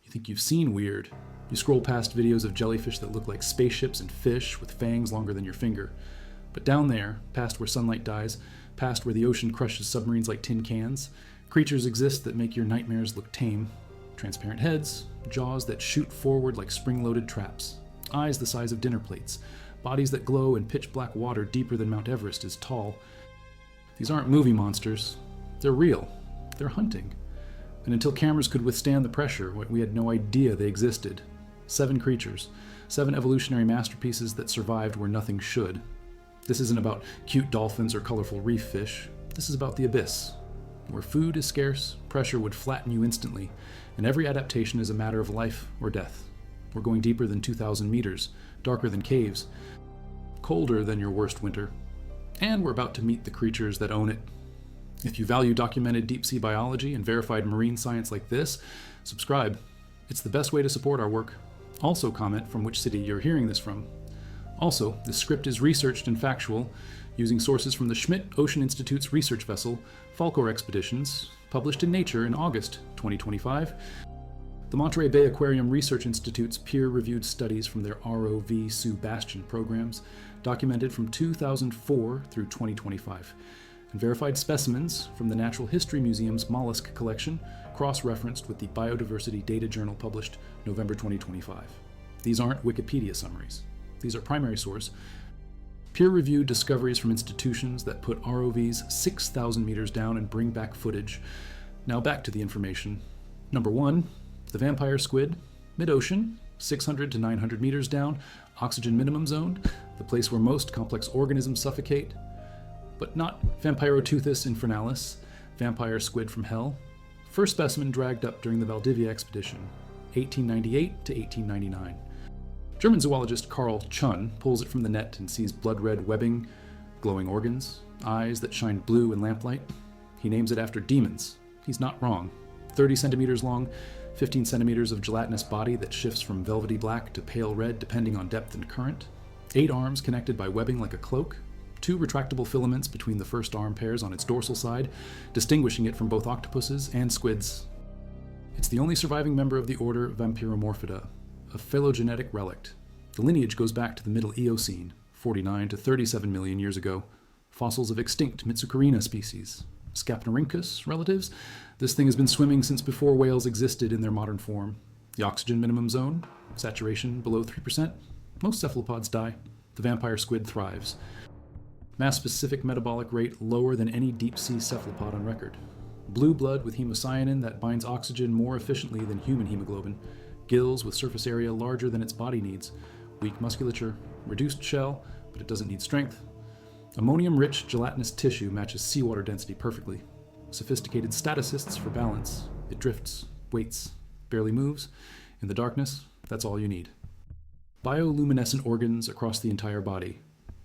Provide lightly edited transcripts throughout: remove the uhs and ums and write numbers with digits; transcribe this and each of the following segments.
You think you've seen weird. You scroll past videos of jellyfish that look like spaceships and fish with fangs longer than your finger. But down there, past where sunlight dies, past where the ocean crushes submarines like tin cans, creatures exist that make your nightmares look tame. Transparent heads, jaws that shoot forward like spring-loaded traps, eyes the size of dinner plates, bodies that glow in pitch-black water deeper than Mount Everest is tall. These aren't movie monsters. They're real. They're hunting. And until cameras could withstand the pressure, we had no idea they existed. 7 creatures, 7 evolutionary masterpieces that survived where nothing should. This isn't about cute dolphins or colorful reef fish. This is about the abyss. Where food is scarce, pressure would flatten you instantly, and every adaptation is a matter of life or death. We're going deeper than 2,000 meters, darker than caves, colder than your worst winter. And we're about to meet the creatures that own it. If you value documented deep-sea biology and verified marine science like this, subscribe. It's the best way to support our work. Also comment from which city you're hearing this from. Also, this script is researched and factual, using sources from the Schmidt Ocean Institute's research vessel, Falkor Expeditions, published in Nature in August 2025, the Monterey Bay Aquarium Research Institute's peer-reviewed studies from their ROV Sue Bastian programs, documented from 2004 through 2025, and verified specimens from the Natural History Museum's mollusk collection, cross-referenced with the Biodiversity Data Journal published November 2025. These aren't Wikipedia summaries. These are primary source, peer-reviewed discoveries from institutions that put ROVs 6,000 meters down and bring back footage. Now back to the information. Number 1, the vampire squid, mid-ocean, 600 to 900 meters down, oxygen minimum zone, the place where most complex organisms suffocate, but not Vampiroteuthis infernalis, vampire squid from hell. First specimen dragged up during the Valdivia expedition, 1898 to 1899. German zoologist Carl Chun pulls it from the net and sees blood-red webbing, glowing organs, eyes that shine blue in lamplight. He names it after demons. He's not wrong. 30 centimeters long, 15 centimeters of gelatinous body that shifts from velvety black to pale red depending on depth and current. 8 arms connected by webbing like a cloak. 2 retractable filaments between the first arm pairs on its dorsal side, distinguishing it from both octopuses and squids. It's the only surviving member of the order Vampiromorphidae, a phylogenetic relict. The lineage goes back to the Middle Eocene, 49 to 37 million years ago. Fossils of extinct Mitsucarina species. Scapnorhynchus relatives, this thing has been swimming since before whales existed in their modern form. The oxygen minimum zone, saturation below 3%. Most cephalopods die. The vampire squid thrives. Mass-specific metabolic rate lower than any deep-sea cephalopod on record. Blue blood with hemocyanin that binds oxygen more efficiently than human hemoglobin. Gills with surface area larger than its body needs. Weak musculature, reduced shell, but it doesn't need strength. Ammonium-rich gelatinous tissue matches seawater density perfectly. Sophisticated statistics for balance. It drifts, waits, barely moves. In the darkness, that's all you need. Bioluminescent organs across the entire body.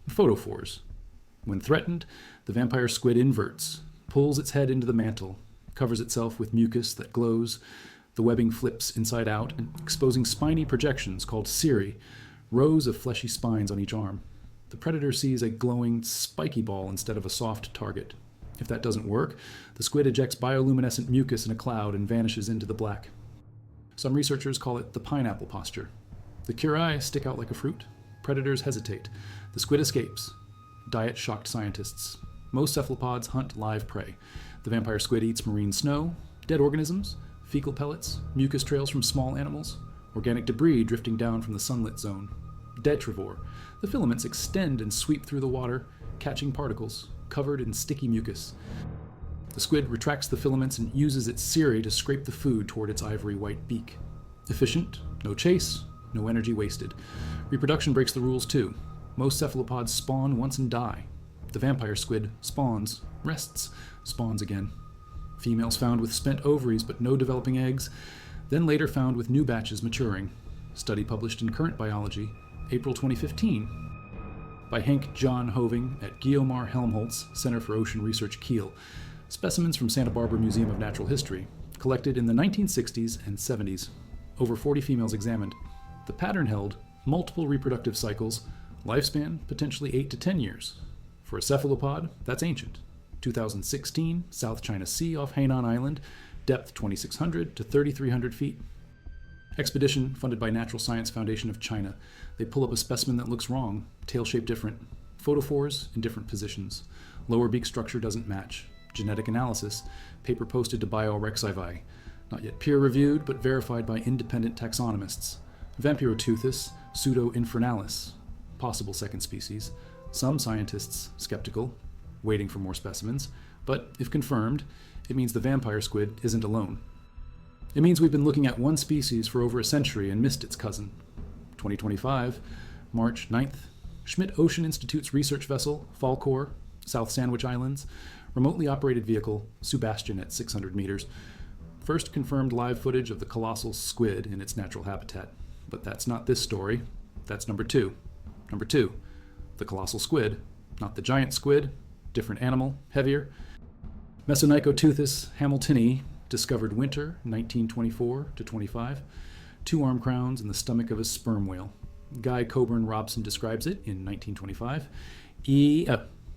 Photophores. When threatened, the vampire squid inverts, pulls its head into the mantle, covers itself with mucus that glows. The webbing flips inside out, exposing spiny projections called cirri, rows of fleshy spines on each arm. The predator sees a glowing, spiky ball instead of a soft target. If that doesn't work, the squid ejects bioluminescent mucus in a cloud and vanishes into the black. Some researchers call it the pineapple posture. The curiae stick out like a fruit. Predators hesitate. The squid escapes. Diet shocked scientists. Most cephalopods hunt live prey. The vampire squid eats marine snow, dead organisms, fecal pellets, mucus trails from small animals, organic debris drifting down from the sunlit zone. Detrivore. The filaments extend and sweep through the water, catching particles, covered in sticky mucus. The squid retracts the filaments and uses its cirri to scrape the food toward its ivory white beak. Efficient, no chase, no energy wasted. Reproduction breaks the rules too. Most cephalopods spawn once and die. The vampire squid spawns, rests, spawns again. Females found with spent ovaries but no developing eggs, then later found with new batches maturing. Study published in Current Biology, April 2015, by Henk John Hoving at Guiomar Helmholtz Center for Ocean Research Kiel. Specimens from Santa Barbara Museum of Natural History, collected in the 1960s and 70s. Over 40 females examined. The pattern held multiple reproductive cycles, lifespan potentially 8 to 10 years. For a cephalopod, that's ancient. 2016, South China Sea off Hainan Island, depth 2,600 to 3,300 feet. Expedition, funded by Natural Science Foundation of China. They pull up a specimen that looks wrong, tail shape different, photophores in different positions. Lower beak structure doesn't match. Genetic analysis, paper posted to bioarchivi. Not yet peer-reviewed, but verified by independent taxonomists. Vampiroteuthis pseudo-infernalis, possible second species. Some scientists skeptical, waiting for more specimens, but if confirmed, it means the vampire squid isn't alone. It means we've been looking at one species for over a century and missed its cousin. 2025, March 9th, Schmidt Ocean Institute's research vessel, Falkor, South Sandwich Islands, remotely operated vehicle, Sebastian at 600 meters. First confirmed live footage of the colossal squid in its natural habitat. But that's not this story. That's number two. Number two, the colossal squid, not the giant squid, different animal, heavier. Mesonychoteuthis hamiltoni, discovered winter 1924 to 25. 2 arm crowns in the stomach of a sperm whale. Guy Coburn Robson describes it in 1925.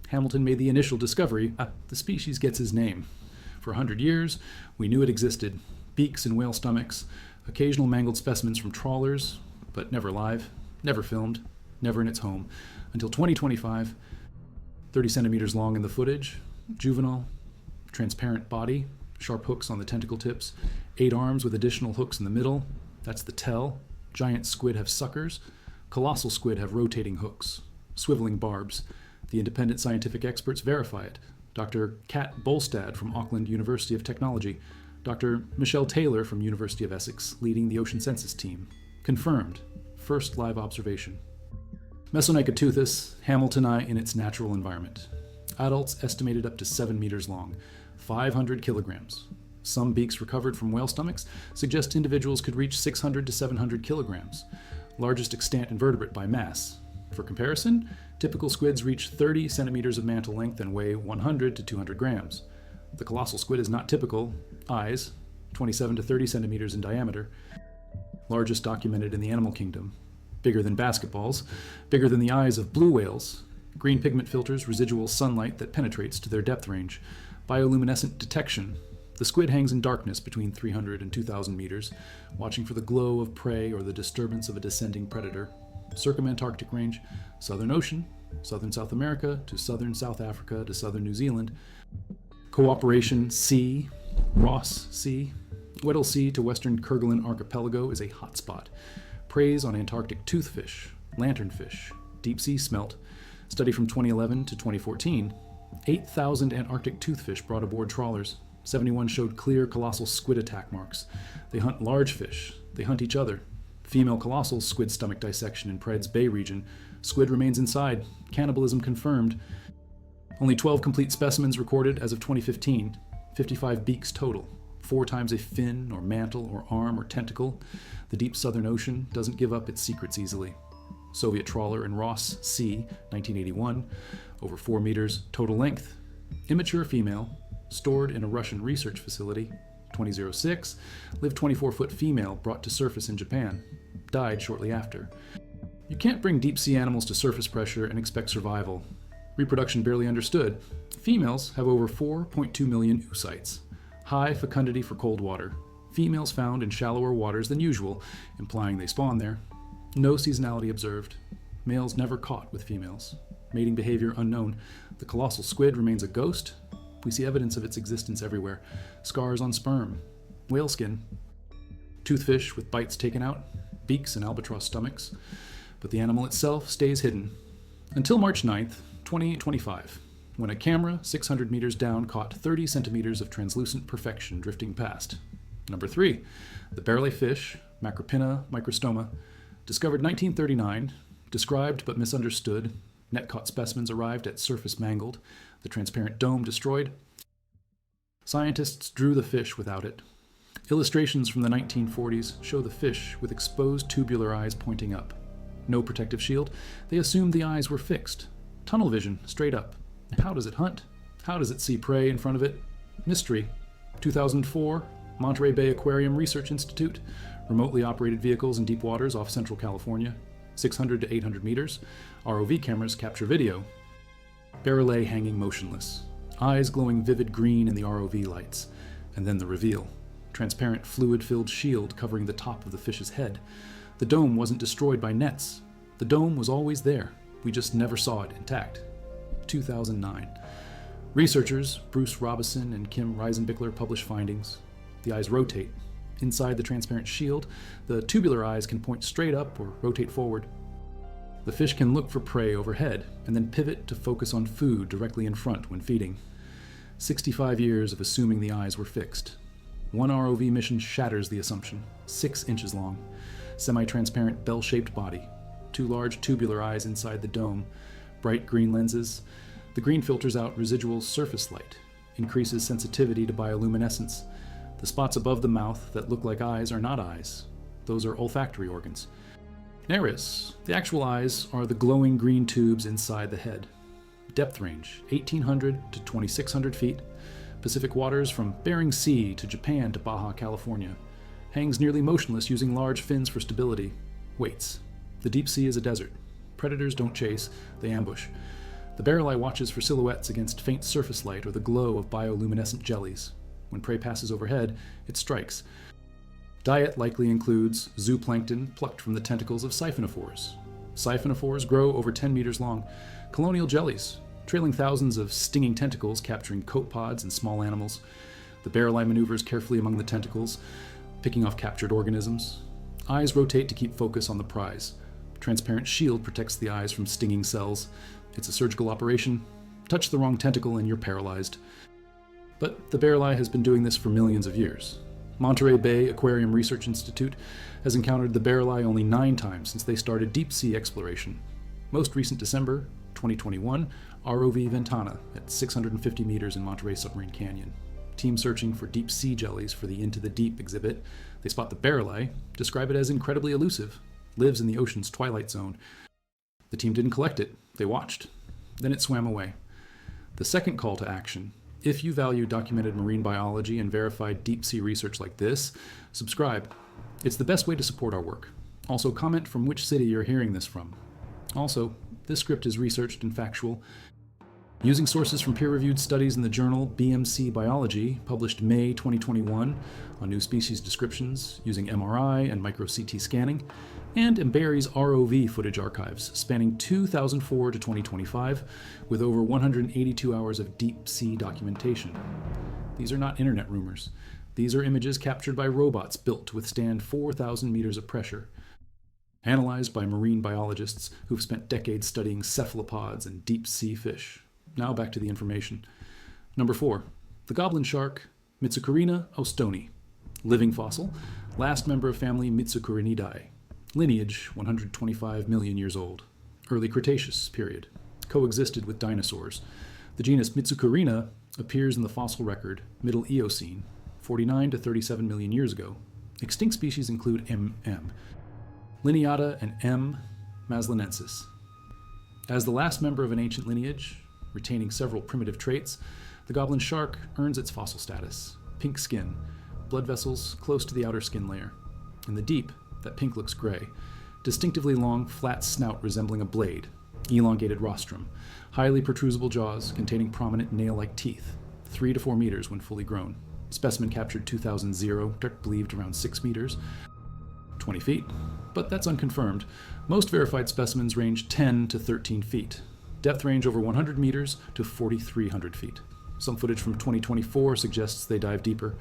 Hamilton made the initial discovery. The species gets his name. For 100 years, we knew it existed. Beaks in whale stomachs, occasional mangled specimens from trawlers, but never live, never filmed, never in its home. Until 2025, 30 centimeters long in the footage, juvenile, transparent body, sharp hooks on the tentacle tips, 8 arms with additional hooks in the middle. That's the tell. Giant squid have suckers. Colossal squid have rotating hooks, swiveling barbs. The independent scientific experts verify it. Dr. Kat Bolstad from Auckland University of Technology, Dr. Michelle Taylor from University of Essex, leading the ocean census team. Confirmed. First live observation. Mesonychoteuthis hamiltoni in its natural environment. Adults estimated up to 7 meters long, 500 kilograms. Some beaks recovered from whale stomachs suggest individuals could reach 600 to 700 kilograms, largest extant invertebrate by mass. For comparison, typical squids reach 30 centimeters of mantle length and weigh 100 to 200 grams. The colossal squid is not typical. Eyes, 27 to 30 centimeters in diameter. Largest documented in the animal kingdom. Bigger than basketballs, bigger than the eyes of blue whales. Green pigment filters residual sunlight that penetrates to their depth range. Bioluminescent detection. The squid hangs in darkness between 300 and 2,000 meters, watching for the glow of prey or the disturbance of a descending predator. Circumantarctic range, Southern Ocean, Southern South America to Southern South Africa to Southern New Zealand. Cooperation Sea, Ross Sea, Weddell Sea to Western Kerguelen Archipelago is a hotspot. Preys on Antarctic toothfish, lanternfish, deep sea smelt. Study from 2011 to 2014. 8,000 Antarctic toothfish brought aboard trawlers. 71 showed clear colossal squid attack marks. They hunt large fish. They hunt each other. Female colossal squid stomach dissection in Pred's Bay region. Squid remains inside. Cannibalism confirmed. Only 12 complete specimens recorded as of 2015. 55 beaks total. 4 times a fin or mantle or arm or tentacle. The deep Southern Ocean doesn't give up its secrets easily. Soviet trawler in Ross Sea, 1981. Over 4 meters total length. Immature female. Stored in a Russian research facility. 2006, lived 24-foot female brought to surface in Japan. Died shortly after. You can't bring deep-sea animals to surface pressure and expect survival. Reproduction barely understood. Females have over 4.2 million oocytes. High fecundity for cold water. Females found in shallower waters than usual, implying they spawn there. No seasonality observed. Males never caught with females. Mating behavior unknown. The colossal squid remains a ghost. We see evidence of its existence everywhere. Scars on sperm. Whale skin. Toothfish with bites taken out. Beaks and albatross stomachs. But the animal itself stays hidden. Until March 9th, 2025, when a camera 600 meters down caught 30 centimeters of translucent perfection drifting past. Number 3, the barrelay fish, Macropina microstoma, discovered 1939, described but misunderstood. Net-caught specimens arrived at surface mangled, the transparent dome destroyed. Scientists drew the fish without it. Illustrations from the 1940s show the fish with exposed tubular eyes pointing up. No protective shield. They assumed the eyes were fixed. Tunnel vision, straight up. How does it hunt? How does it see prey in front of it? Mystery. 2004, Monterey Bay Aquarium Research Institute. Remotely operated vehicles in deep waters off Central California. 600 to 800 meters. ROV cameras capture video. Barrelay hanging motionless. Eyes glowing vivid green in the ROV lights. And then the reveal. transparent fluid-filled shield covering the top of the fish's head. The dome wasn't destroyed by nets. The dome was always there. We just never saw it intact. 2009. Researchers Bruce Robison and Kim Reisenbichler publish findings. The eyes rotate. Inside the transparent shield, the tubular eyes can point straight up or rotate forward. The fish can look for prey overhead and then pivot to focus on food directly in front when feeding. 65 years of assuming the eyes were fixed. One ROV mission shatters the assumption. 6 inches long. Semi-transparent bell-shaped body. 2 large tubular eyes inside the dome. Bright green lenses. The green filters out residual surface light. Increases sensitivity to bioluminescence. The spots above the mouth that look like eyes are not eyes. Those are olfactory organs. Nares, the actual eyes, are the glowing green tubes inside the head. Depth range, 1,800 to 2,600 feet. Pacific waters from Bering Sea to Japan to Baja California. Hangs nearly motionless using large fins for stability. Waits. The deep sea is a desert. Predators don't chase, they ambush. The barrel eye watches for silhouettes against faint surface light or the glow of bioluminescent jellies. When prey passes overhead, it strikes. Diet likely includes zooplankton plucked from the tentacles of siphonophores. Siphonophores grow over 10 meters long. Colonial jellies, trailing thousands of stinging tentacles capturing copepods and small animals. The barrel eye maneuvers carefully among the tentacles, picking off captured organisms. Eyes rotate to keep focus on the prize. Transparent shield protects the eyes from stinging cells. It's a surgical operation. Touch the wrong tentacle and you're paralyzed. But the barrel eye has been doing this for millions of years. Monterey Bay Aquarium Research Institute has encountered the barrel eye only 9 times since they started deep sea exploration. Most recent December, 2021, ROV Ventana at 650 meters in Monterey Submarine Canyon. Team searching for deep sea jellies for the Into the Deep exhibit. They spot the barrel eye, describe it as incredibly elusive, lives in the ocean's twilight zone. The team didn't collect it, they watched. Then it swam away. The second call to action: if you value documented marine biology and verified deep sea research like this, subscribe. It's the best way to support our work. Also, comment from which city you're hearing this from. Also, this script is researched and factual. Using sources from peer-reviewed studies in the journal BMC Biology, published May 2021, on new species descriptions, using MRI and micro-CT scanning, and Mberi's ROV footage archives, spanning 2004 to 2025, with over 182 hours of deep-sea documentation. These are not internet rumors. These are images captured by robots built to withstand 4,000 meters of pressure, analyzed by marine biologists who've spent decades studying cephalopods and deep-sea fish. Now back to the information. Number 4. The goblin shark, Mitsukurina ostoni. Living fossil, last member of family Mitsukurinidae. Lineage, 125 million years old. Early Cretaceous period. Coexisted with dinosaurs. The genus Mitsukurina appears in the fossil record, Middle Eocene, 49 to 37 million years ago. Extinct species include M. lineata and M. maslinensis. As the last member of an ancient lineage, retaining several primitive traits, the goblin shark earns its fossil status. Pink skin, blood vessels close to the outer skin layer. In the deep, that pink looks gray. Distinctively long, flat snout resembling a blade. Elongated rostrum. Highly protrusible jaws containing prominent nail-like teeth. 3 to 4 meters when fully grown. Specimen captured 2000, believed around 6 meters. 20 feet. But that's unconfirmed. Most verified specimens range 10 to 13 feet. Depth range over 100 meters to 4,300 feet. Some footage from 2024 suggests they dive deeper.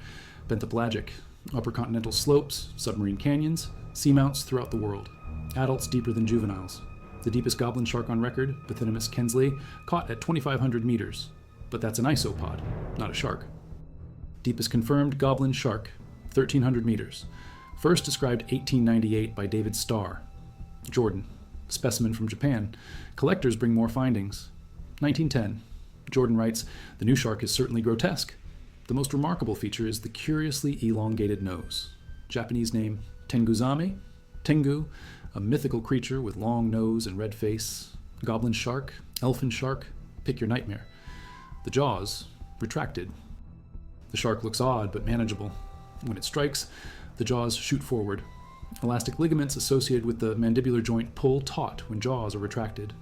Bentopelagic, upper continental slopes, submarine canyons, seamounts throughout the world. Adults deeper than juveniles. The deepest goblin shark on record, Bathynomus kensley, caught at 2,500 meters. But that's an isopod, not a shark. Deepest confirmed goblin shark, 1,300 meters. First described 1898 by David Starr. Jordan. Specimen from Japan. Collectors bring more findings. 1910. Jordan writes, "The new shark is certainly grotesque. The most remarkable feature is the curiously elongated nose." Japanese name, Tenguzame. Tengu, a mythical creature with long nose and red face. Goblin shark, elfin shark, pick your nightmare. The jaws, retracted. The shark looks odd but manageable. When it strikes, the jaws shoot forward. Elastic ligaments associated with the mandibular joint pull taut when jaws are retracted.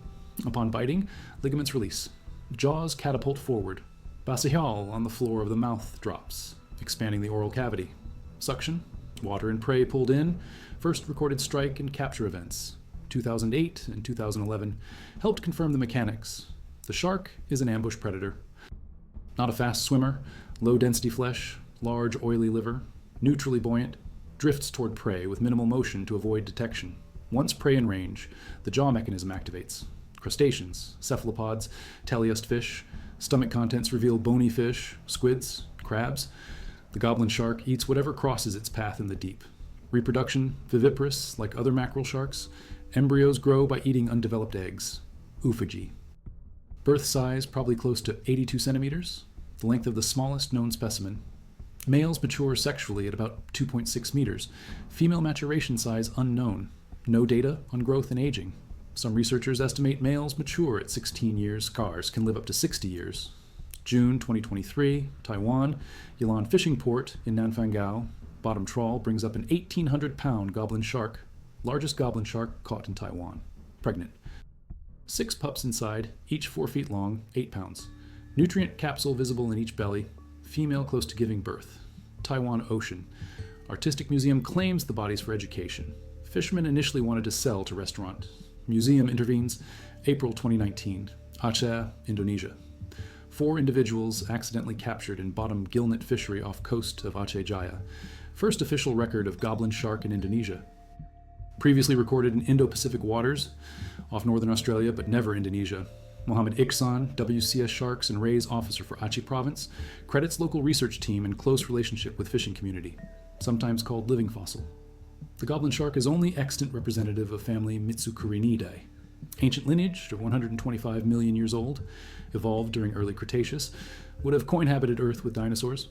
Upon biting, ligaments release. Jaws catapult forward. Basial on the floor of the mouth drops, expanding the oral cavity. Suction, water and prey pulled in, first recorded strike and capture events. 2008 and 2011 helped confirm the mechanics. The shark is an ambush predator. Not a fast swimmer, low-density flesh, large oily liver, neutrally buoyant, drifts toward prey with minimal motion to avoid detection. Once prey in range, the jaw mechanism activates. Crustaceans, cephalopods, teleost fish, stomach contents reveal bony fish, squids, crabs. The goblin shark eats whatever crosses its path in the deep. Reproduction, viviparous, like other mackerel sharks. Embryos grow by eating undeveloped eggs. Oophagy. Birth size probably close to 82 centimeters, the length of the smallest known specimen. Males mature sexually at about 2.6 meters. Female maturation size unknown. No data on growth and aging. Some researchers estimate males mature at 16 years. Scars can live up to 60 years. June 2023, Taiwan, Yilan Fishing Port in Nanfangao. Bottom trawl brings up an 1,800-pound goblin shark. Largest goblin shark caught in Taiwan. Pregnant. 6 pups inside, each 4 feet long, 8 pounds. Nutrient capsule visible in each belly. Female close to giving birth. Taiwan Ocean. Artistic museum claims the bodies for education. Fishermen initially wanted to sell to restaurant. Museum intervenes. April 2019. Aceh, Indonesia. 4 individuals accidentally captured in bottom gillnet fishery off coast of Aceh Jaya. First official record of goblin shark in Indonesia. Previously recorded in Indo-Pacific waters, off northern Australia but never Indonesia. Mohammed Iksan, WCS Sharks and Rays officer for Aceh Province, credits local research team in close relationship with fishing community, sometimes called living fossil. The goblin shark is only extant representative of family Mitsukurinidae. Ancient lineage of 125 million years old, evolved during early Cretaceous, would have coinhabited Earth with dinosaurs.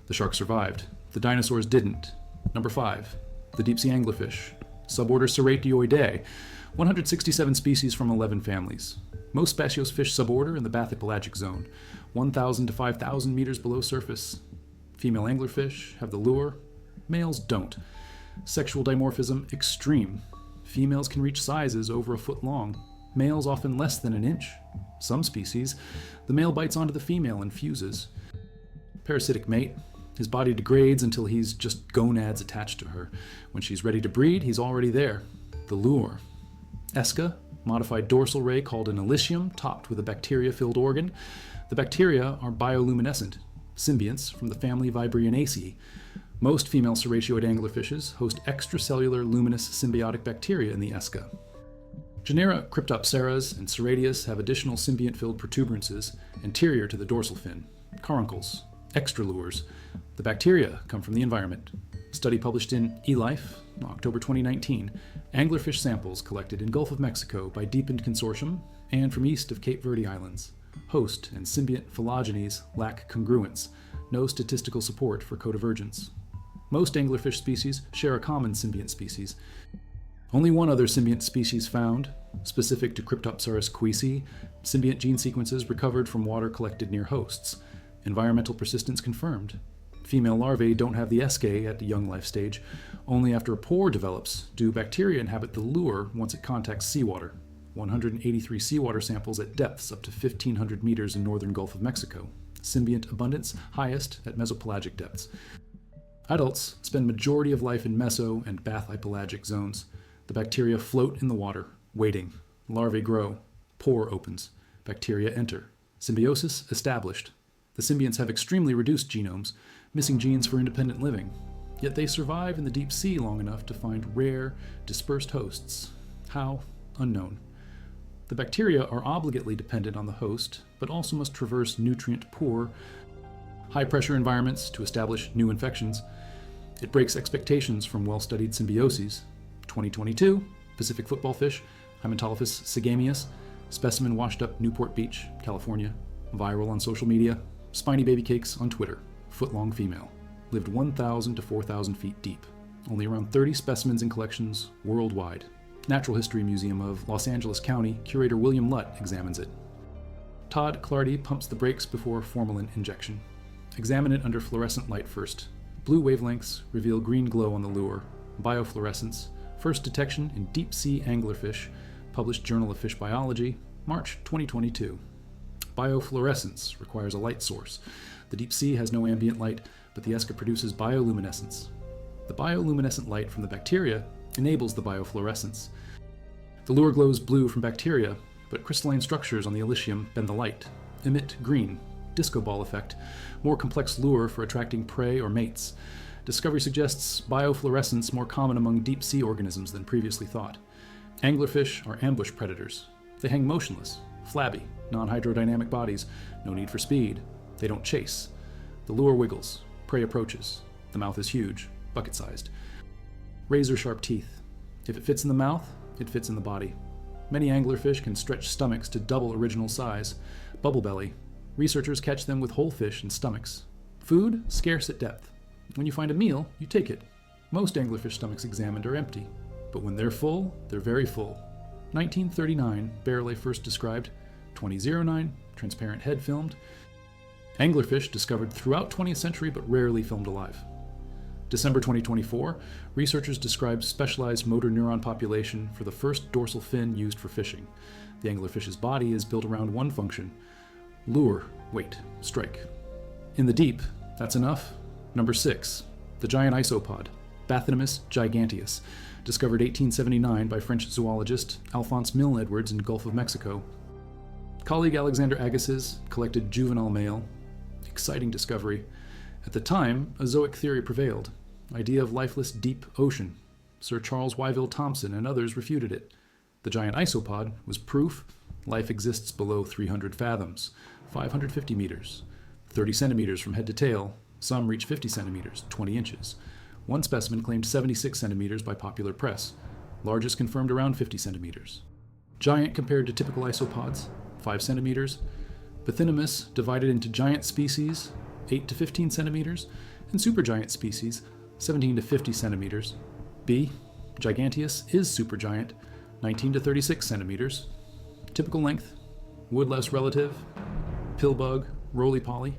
The shark survived. The dinosaurs didn't. Number 5. The deep-sea anglerfish. Suborder Ceratioidae, 167 species from 11 families. Most spacious fish suborder in the bathypelagic zone, 1,000 to 5,000 meters below surface. Female anglerfish have the lure, males don't. Sexual dimorphism extreme. Females can reach sizes over a foot long, males often less than an inch. Some species, the male bites onto the female and fuses. Parasitic mate. His body degrades until he's just gonads attached to her. When she's ready to breed, he's already there. The lure. Esca, modified dorsal ray called an elysium, topped with a bacteria-filled organ. The bacteria are bioluminescent, symbionts from the family Vibrianaceae. Most female serratioid anglerfishes host extracellular luminous symbiotic bacteria in the esca. Genera Cryptopteras and Serratius have additional symbiont-filled protuberances anterior to the dorsal fin. Caruncles, extralures. The bacteria come from the environment. Study published in eLife, October 2019. Anglerfish samples collected in Gulf of Mexico by Deepened Consortium and from east of Cape Verde Islands. Host and symbiont phylogenies lack congruence, no statistical support for codivergence. Most anglerfish species share a common symbiont species. Only one other symbiont species found, specific to Cryptopsaurus cuisi, symbiont gene sequences recovered from water collected near hosts. Environmental persistence confirmed. Female larvae don't have the escae at the young life stage. Only after a pore develops do bacteria inhabit the lure once it contacts seawater. 183 seawater samples at depths up to 1,500 meters in northern Gulf of Mexico. Symbiont abundance highest at mesopelagic depths. Adults spend majority of life in meso and bathypelagic zones. The bacteria float in the water, waiting. Larvae grow. Pore opens. Bacteria enter. Symbiosis established. The symbionts have extremely reduced genomes, missing genes for independent living. Yet they survive in the deep sea long enough to find rare, dispersed hosts. How? Unknown. The bacteria are obligately dependent on the host, but also must traverse nutrient-poor, high-pressure environments to establish new infections. It breaks expectations from well-studied symbioses. 2022, Pacific football fish, Hymetolophus sigamius, specimen washed up Newport Beach, California, viral on social media, spiny baby cakes on Twitter, foot-long female, lived 1,000 to 4,000 feet deep. Only around 30 specimens in collections worldwide. Natural History Museum of Los Angeles County curator William Lutt examines it. Todd Clardy pumps the brakes before formalin injection. Examine it under fluorescent light first. Blue wavelengths reveal green glow on the lure. Biofluorescence, first detection in deep-sea anglerfish, published Journal of Fish Biology, March 2022. Biofluorescence requires a light source. The deep sea has no ambient light, but the Esca produces bioluminescence. The bioluminescent light from the bacteria enables the biofluorescence. The lure glows blue from bacteria, but crystalline structures on the Elysium bend the light, emit green, disco ball effect, more complex lure for attracting prey or mates. Discovery suggests biofluorescence more common among deep-sea organisms than previously thought. Anglerfish are ambush predators. They hang motionless, flabby, non-hydrodynamic bodies, no need for speed. They don't chase. The lure wiggles, prey approaches. The mouth is huge, bucket-sized. Razor-sharp teeth. If it fits in the mouth, it fits in the body. Many anglerfish can stretch stomachs to double original size. Bubble belly. Researchers catch them with whole fish and stomachs. Food, scarce at depth. When you find a meal, you take it. Most anglerfish stomachs examined are empty. But when they're full, they're very full. 1939, Barrelay first described. 2009, transparent head filmed. Anglerfish discovered throughout 20th century but rarely filmed alive. December 2024, researchers described specialized motor neuron population for the first dorsal fin used for fishing. The anglerfish's body is built around one function: lure, wait, strike. In the deep, that's enough. Number 6, the giant isopod, Bathynomus giganteus, discovered 1879 by French zoologist Alphonse Milne Edwards in Gulf of Mexico. Colleague Alexander Agassiz collected juvenile male. Exciting discovery. At the time, a zoic theory prevailed. Idea of lifeless deep ocean. Sir Charles Wyville Thomson and others refuted it. The giant isopod was proof life exists below 300 fathoms, 550 meters, 30 centimeters from head to tail. Some reach 50 centimeters, 20 inches. One specimen claimed 76 centimeters by popular press. Largest confirmed around 50 centimeters. Giant compared to typical isopods, 5 centimeters. Bathynomus divided into giant species, 8 to 15 centimeters, and supergiant species, 17 to 50 centimeters. B. giganteus is supergiant, 19 to 36 centimeters. Typical length, woodlouse relative, pillbug, roly-poly.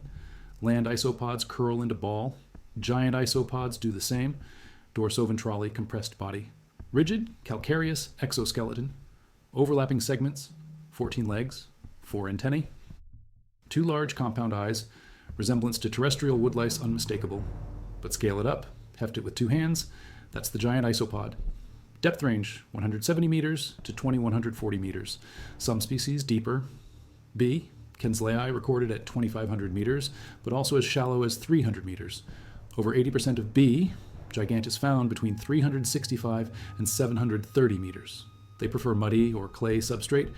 Land isopods curl into ball. Giant isopods do the same. Dorsoventrally compressed body. Rigid, calcareous exoskeleton. Overlapping segments, 14 legs, 4 antennae. 2 large compound eyes, resemblance to terrestrial woodlice unmistakable. But scale it up, heft it with 2 hands, that's the giant isopod. Depth range, 170 meters to 2140 meters. Some species deeper. B. Kenslei recorded at 2,500 meters, but also as shallow as 300 meters. Over 80% of B. giganteus found between 365 and 730 meters. They prefer muddy or clay substrate,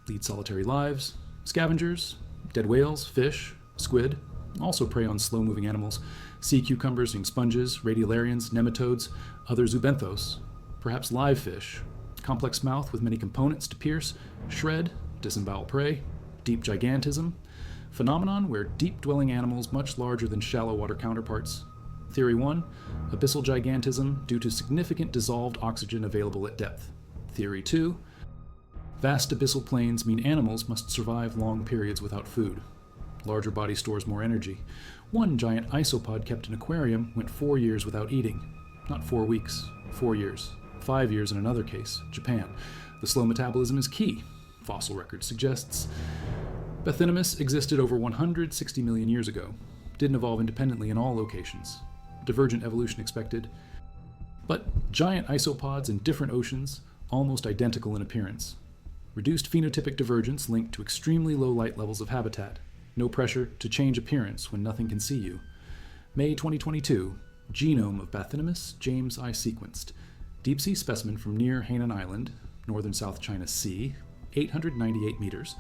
lead solitary lives, scavengers, dead whales, fish, squid, also prey on slow-moving animals, sea cucumbers and sponges, radiolarians, nematodes, other zoobenthos, perhaps live fish, complex mouth with many components to pierce, shred, disembowel prey, deep gigantism, phenomenon where deep-dwelling animals much larger than shallow water counterparts. Theory 1, abyssal gigantism due to significant dissolved oxygen available at depth. Theory 2, vast abyssal plains mean animals must survive long periods without food. Larger body stores more energy. One giant isopod kept in an aquarium went 4 years without eating. Not 4 weeks, 4 years. 5 years in another case, Japan. The slow metabolism is key, fossil record suggests. Bathynomus existed over 160 million years ago. Didn't evolve independently in all locations. Divergent evolution expected. But giant isopods in different oceans, almost identical in appearance. Reduced phenotypic divergence linked to extremely low light levels of habitat. No pressure to change appearance when nothing can see you. May 2022, genome of Bathynomus James I sequenced. Deep-sea specimen from near Hainan Island, northern South China Sea, 898 meters.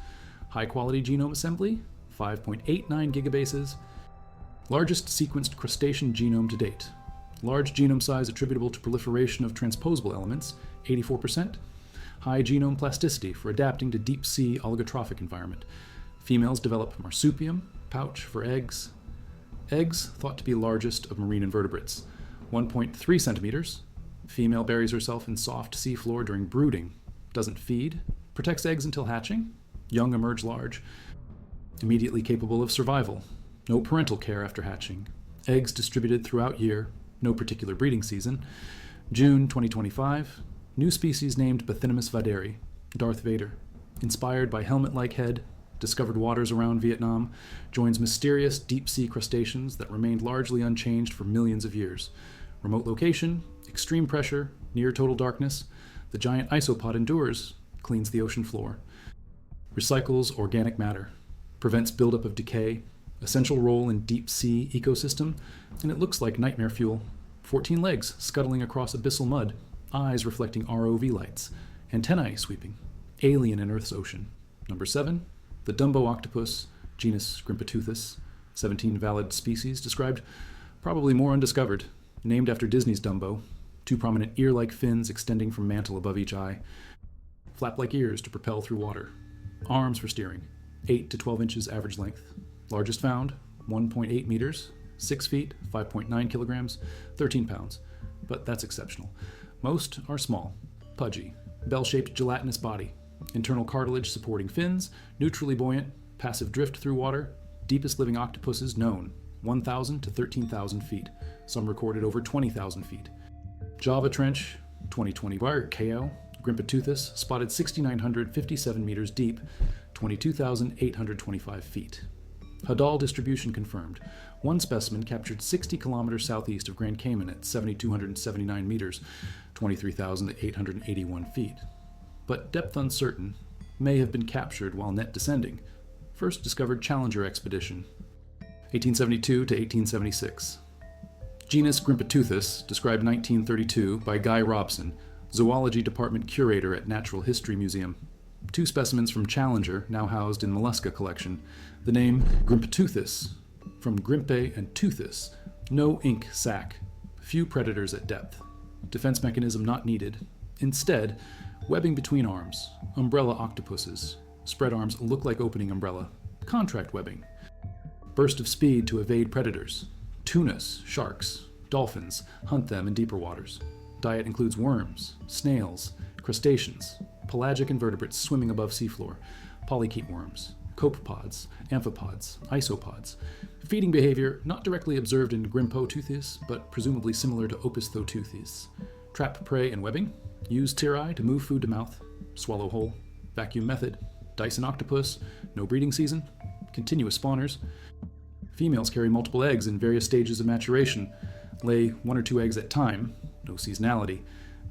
High-quality genome assembly, 5.89 gigabases. Largest sequenced crustacean genome to date. Large genome size attributable to proliferation of transposable elements, 84%. High genome plasticity for adapting to deep-sea oligotrophic environment. Females develop marsupium, pouch for eggs. Eggs thought to be largest of marine invertebrates, 1.3 centimeters. Female buries herself in soft seafloor during brooding. Doesn't feed. Protects eggs until hatching. Young emerge large. Immediately capable of survival. No parental care after hatching. Eggs distributed throughout year. No particular breeding season. June 2025. New species named Bathynomus vaderi, Darth Vader. Inspired by helmet-like head, discovered waters around Vietnam, joins mysterious deep-sea crustaceans that remained largely unchanged for millions of years. Remote location, extreme pressure, near total darkness, the giant isopod endures, cleans the ocean floor. Recycles organic matter, prevents buildup of decay, essential role in deep-sea ecosystem, and it looks like nightmare fuel. 14 legs scuttling across abyssal mud, eyes reflecting ROV lights, antennae sweeping, alien in Earth's ocean. Number 7, the Dumbo octopus, genus Grimpoteuthis, 17 valid species described, probably more undiscovered, named after Disney's Dumbo, 2 prominent ear-like fins extending from mantle above each eye, flap-like ears to propel through water, arms for steering, 8 to 12 inches average length, largest found, 1.8 meters, 6 feet, 5.9 kilograms, 13 pounds, but that's exceptional. Most are small, pudgy, bell-shaped gelatinous body, internal cartilage supporting fins, neutrally buoyant, passive drift through water, deepest living octopuses known, 1,000 to 13,000 feet, some recorded over 20,000 feet. Java Trench, 2020 wire KO, Grimpoteuthis spotted 6,957 meters deep, 22,825 feet. Hadal distribution confirmed. One specimen captured 60 kilometers southeast of Grand Cayman at 7,279 meters, 23,881 feet. But depth uncertain, may have been captured while net descending. First discovered Challenger expedition, 1872 to 1876. Genus Grimpoteuthis, described 1932 by Guy Robson, Zoology Department curator at Natural History Museum. 2 specimens from Challenger, now housed in Mollusca collection. The name Grimpoteuthis, from grimpe and teuthis, no ink sac, few predators at depth. Defense mechanism not needed. Instead, webbing between arms, umbrella octopuses. Spread arms look like opening umbrella. Contract webbing. Burst of speed to evade predators. Tunas, sharks, dolphins, hunt them in deeper waters. Diet includes worms, snails, crustaceans, pelagic invertebrates swimming above seafloor, polychaete worms, copepods, amphipods, isopods. Feeding behavior not directly observed in Grimpoteuthis, but presumably similar to Opisthotuthis. Trap prey and webbing. Use tiri to move food to mouth. Swallow whole. Vacuum method. Dyson octopus. No breeding season. Continuous spawners. Females carry multiple eggs in various stages of maturation. Lay 1 or 2 eggs at time. No seasonality.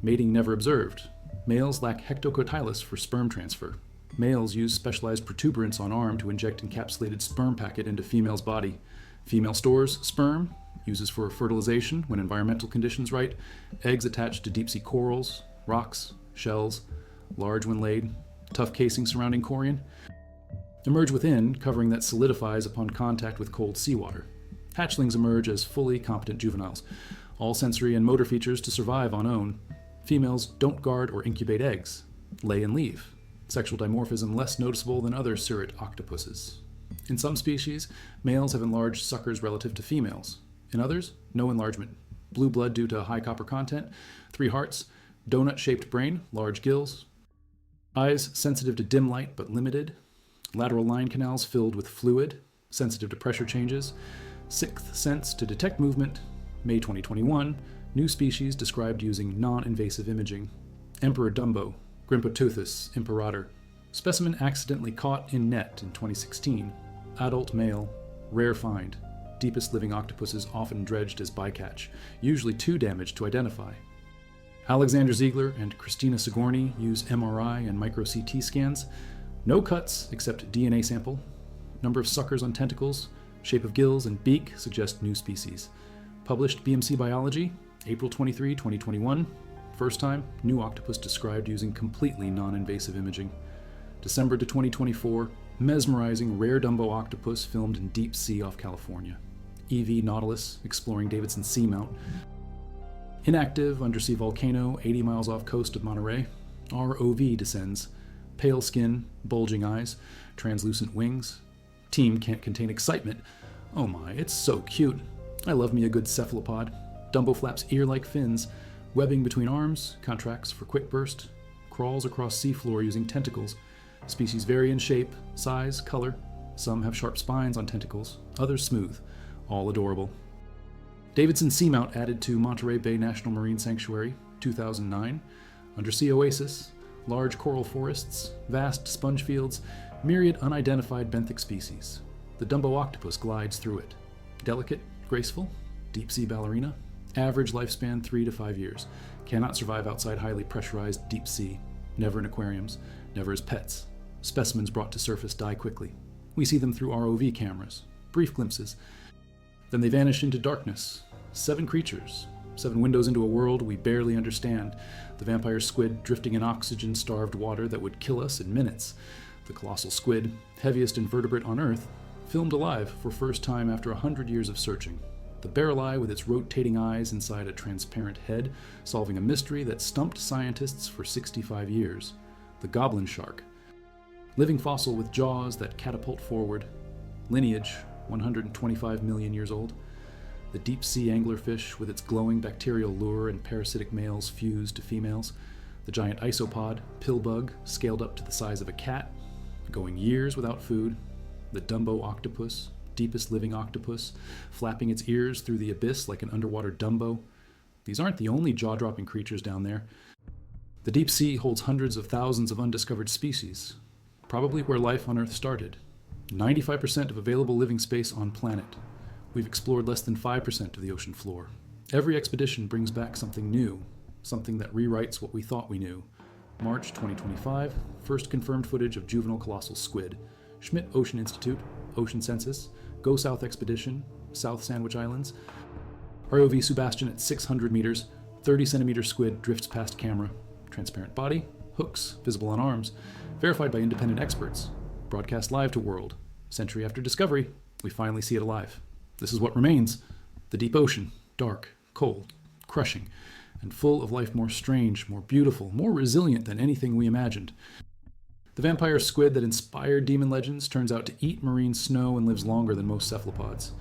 Mating never observed. Males lack hectocotylus for sperm transfer. Males use specialized protuberance on arm to inject encapsulated sperm packet into female's body. Female stores sperm, uses for fertilization when environmental conditions right, eggs attached to deep-sea corals, rocks, shells, large when laid, tough casing surrounding corian. Emerge within, covering that solidifies upon contact with cold seawater. Hatchlings emerge as fully competent juveniles, all sensory and motor features to survive on own. Females don't guard or incubate eggs, lay and leave. Sexual dimorphism less noticeable than other cirrate octopuses. In some species, males have enlarged suckers relative to females. In others, no enlargement. Blue blood due to high copper content, 3 hearts, donut-shaped brain, large gills. Eyes sensitive to dim light but limited. Lateral line canals filled with fluid, sensitive to pressure changes. 6th sense to detect movement. May 2021, new species described using non-invasive imaging. Emperor Dumbo, Grimpoteuthis imperator. Specimen accidentally caught in net in 2016. Adult male, rare find. Deepest living octopuses often dredged as bycatch, usually too damaged to identify. Alexander Ziegler and Christina Sigourney use MRI and micro-CT scans. No cuts except DNA sample. Number of suckers on tentacles, shape of gills and beak suggest new species. Published BMC Biology, April 23, 2021. First time, new octopus described using completely non-invasive imaging. December to 2024, mesmerizing rare Dumbo octopus filmed in deep sea off California. EV Nautilus exploring Davidson Seamount. Inactive undersea volcano 80 miles off coast of Monterey. ROV descends. Pale skin, bulging eyes, translucent wings. Team can't contain excitement. Oh my, it's so cute. I love me a good cephalopod. Dumbo flaps ear-like fins. Webbing between arms, contracts for quick burst. Crawls across seafloor using tentacles. Species vary in shape, size, color. Some have sharp spines on tentacles, others smooth. All adorable. Davidson Seamount added to Monterey Bay National Marine Sanctuary, 2009. Undersea oasis. large coral forests, vast sponge fields, myriad unidentified benthic species. The Dumbo octopus glides through it. Delicate, graceful, deep-sea ballerina. Average lifespan 3 to 5 years. Cannot survive outside highly pressurized deep sea. Never in aquariums. Never as pets. Specimens brought to surface die quickly. We see them through ROV cameras. Brief glimpses. Then they vanish into darkness. 7 creatures. 7 windows into a world we barely understand. The vampire squid drifting in oxygen-starved water that would kill us in minutes. The colossal squid, heaviest invertebrate on Earth, filmed alive for first time after 100 years of searching. The barrel eye with its rotating eyes inside a transparent head, solving a mystery that stumped scientists for 65 years. The goblin shark. Living fossil with jaws that catapult forward. Lineage, 125 million years old. The deep-sea anglerfish with its glowing bacterial lure and parasitic males fused to females. The giant isopod, pill bug, scaled up to the size of a cat, going years without food. The Dumbo octopus, deepest living octopus, flapping its ears through the abyss like an underwater Dumbo. These aren't the only jaw-dropping creatures down there. The deep sea holds hundreds of thousands of undiscovered species, probably where life on Earth started. 95% of available living space on planet. We've explored less than 5% of the ocean floor. Every expedition brings back something new, something that rewrites what we thought we knew. March 2025, first confirmed footage of juvenile colossal squid. Schmidt Ocean Institute, Ocean Census, Go South Expedition, South Sandwich Islands. ROV Sebastian at 600 meters, 30 centimeter squid drifts past camera. Transparent body, hooks, visible on arms. Verified by independent experts. Broadcast live to world. Century after discovery, we finally see it alive. This is what remains. The deep ocean, dark, cold, crushing, and full of life more strange, more beautiful, more resilient than anything we imagined. The vampire squid that inspired demon legends turns out to eat marine snow and lives longer than most cephalopods.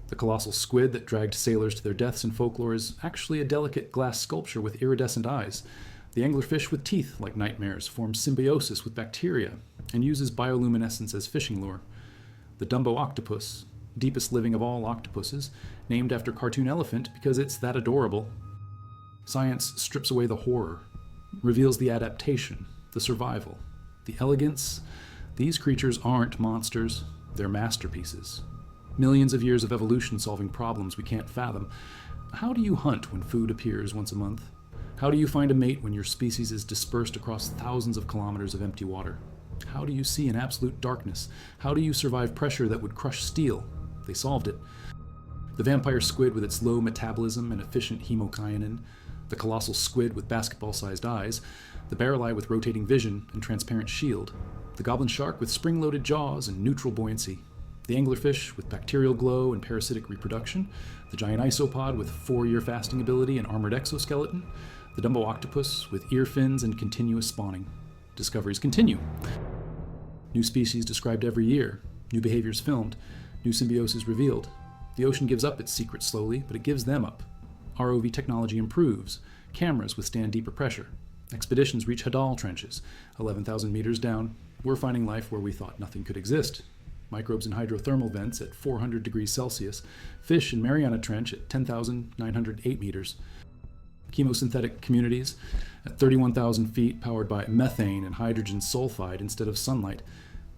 The colossal squid that dragged sailors to their deaths in folklore is actually a delicate glass sculpture with iridescent eyes. The anglerfish with teeth like nightmares forms symbiosis with bacteria and uses bioluminescence as fishing lure. The Dumbo octopus, deepest living of all octopuses, named after cartoon elephant because it's that adorable. Science strips away the horror, reveals the adaptation, the survival, the elegance. These creatures aren't monsters, they're masterpieces. Millions of years of evolution solving problems we can't fathom. How do you hunt when food appears once a month? How do you find a mate when your species is dispersed across thousands of kilometers of empty water? How do you see in absolute darkness? How do you survive pressure that would crush steel? They solved it. The vampire squid with its low metabolism and efficient hemokinin, the colossal squid with basketball-sized eyes, the barrel eye with rotating vision and transparent shield, the goblin shark with spring-loaded jaws and neutral buoyancy, the anglerfish with bacterial glow and parasitic reproduction, the giant isopod with 4-year fasting ability and armored exoskeleton, the Dumbo octopus with ear fins and continuous spawning. Discoveries continue. New species described every year, new behaviors filmed, new symbioses revealed. The ocean gives up its secrets slowly, but it gives them up. ROV technology improves. Cameras withstand deeper pressure. Expeditions reach Hadal trenches, 11,000 meters down. We're finding life where we thought nothing could exist. Microbes in hydrothermal vents at 400 degrees Celsius. Fish in Mariana Trench at 10,908 meters. Chemosynthetic communities at 31,000 feet powered by methane and hydrogen sulfide instead of sunlight.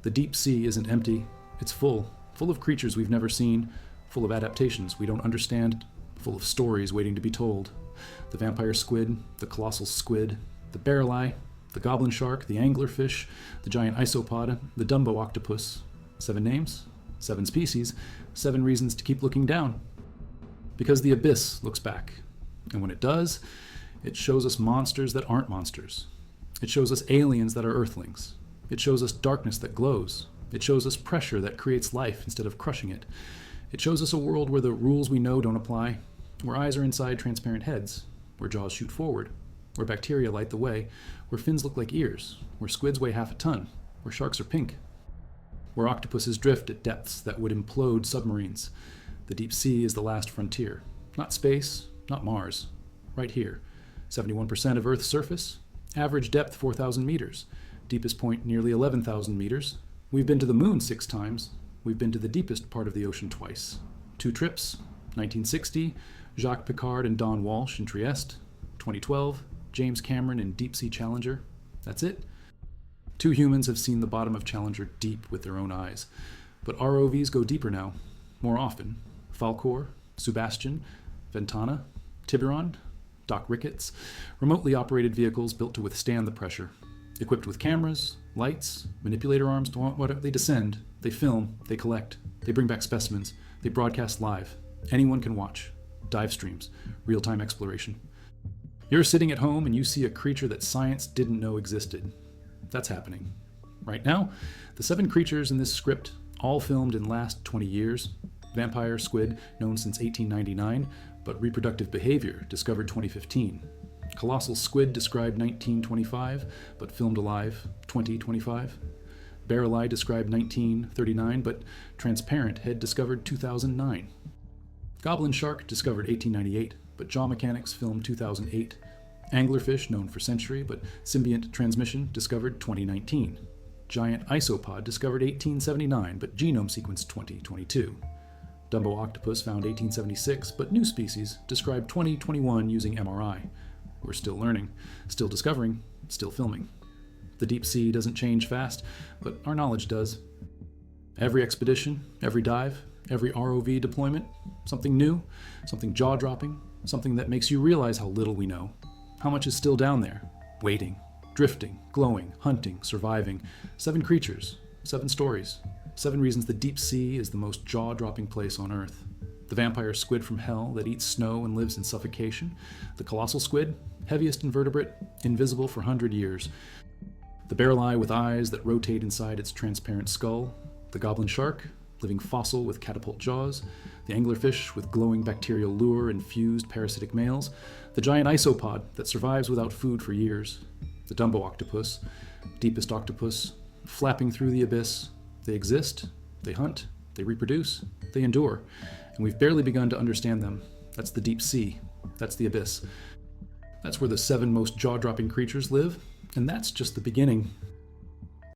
The deep sea isn't empty. It's full of creatures we've never seen, full of adaptations we don't understand, full of stories waiting to be told. The vampire squid, the colossal squid, the barrel eye, the goblin shark, the anglerfish, the giant isopod, the Dumbo octopus. 7 names, 7 species, 7 reasons to keep looking down. Because the abyss looks back. And when it does, it shows us monsters that aren't monsters. It shows us aliens that are earthlings. It shows us darkness that glows. It shows us pressure that creates life instead of crushing it. It shows us a world where the rules we know don't apply, where eyes are inside transparent heads, where jaws shoot forward, where bacteria light the way, where fins look like ears, where squids weigh half a ton, where sharks are pink, where octopuses drift at depths that would implode submarines. The deep sea is the last frontier. Not space, not Mars. Right here. 71% of Earth's surface. Average depth 4,000 meters. Deepest point nearly 11,000 meters. We've been to the moon 6 times. We've been to the deepest part of the ocean twice. 2 trips. 1960, Jacques Piccard and Don Walsh in Trieste. 2012, James Cameron in Deep Sea Challenger. That's it. 2 humans have seen the bottom of Challenger deep with their own eyes. But ROVs go deeper now, more often. Falkor, Sebastian, Ventana, Tiburon, Doc Ricketts, remotely operated vehicles built to withstand the pressure. Equipped with cameras, lights, manipulator arms, they descend, they film, they collect, they bring back specimens, they broadcast live. Anyone can watch. Dive streams, real-time exploration. You're sitting at home and you see a creature that science didn't know existed. That's happening. Right now, the 7 creatures in this script, all filmed in last 20 years. Vampire squid, known since 1899, but reproductive behavior, discovered 2015. Colossal squid, described 1925, but filmed alive 2025. Barrel-eye, described 1939, but transparent head, discovered 2009. Goblin shark, discovered 1898, but jaw mechanics, filmed 2008. Anglerfish, known for century, but symbiont transmission, discovered 2019. Giant isopod, discovered 1879, but genome sequence 2022. Dumbo octopus, found 1876, but new species, described 2021 using MRI. We're still learning, still discovering, still filming. The deep sea doesn't change fast, but our knowledge does. Every expedition, every dive, every ROV deployment, something new, something jaw-dropping, something that makes you realize how little we know. How much is still down there, waiting, drifting, glowing, hunting, surviving. 7 creatures, 7 stories, 7 reasons the deep sea is the most jaw-dropping place on Earth. The vampire squid from hell that eats snow and lives in suffocation. The colossal squid, heaviest invertebrate, invisible for 100 years. The barrel-eye with eyes that rotate inside its transparent skull. The goblin shark, living fossil with catapult jaws. The anglerfish with glowing bacterial lure and fused parasitic males. The giant isopod that survives without food for years. The Dumbo octopus, deepest octopus, flapping through the abyss. They exist, they hunt, they reproduce, they endure, and we've barely begun to understand them. That's the deep sea, that's the abyss. That's where the 7 most jaw-dropping creatures live, and that's just the beginning.